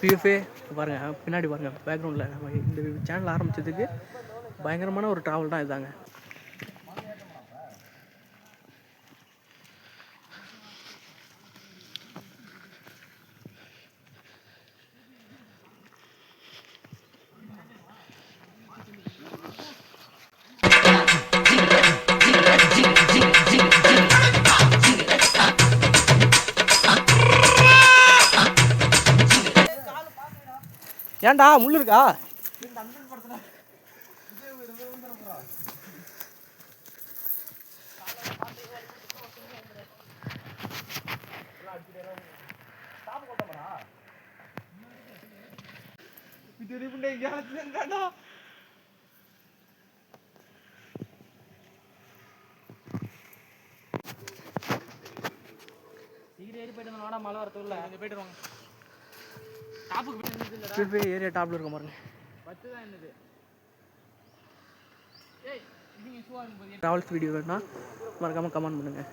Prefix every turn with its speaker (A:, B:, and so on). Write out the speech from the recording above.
A: PFA பாருங்கள், பின்னாடி பாருங்கள் பேக்ரவுண்டில். நம்ம இந்த சேனல் ஆரம்பித்ததுக்கு பயங்கரமான ஒரு ட்ராவல் தான் இதாங்க. ஏன்டா முள்ளு இருக்கா? மழை வரதுக்குள்ள போயிட்டு வாங்க. ஏரியா டாப்ல இருக்க பாருங்க. ட்ராவல்ஸ் வீடியோ வேணும்னா மறக்காமல் கமெண்ட் பண்ணுங்கள்.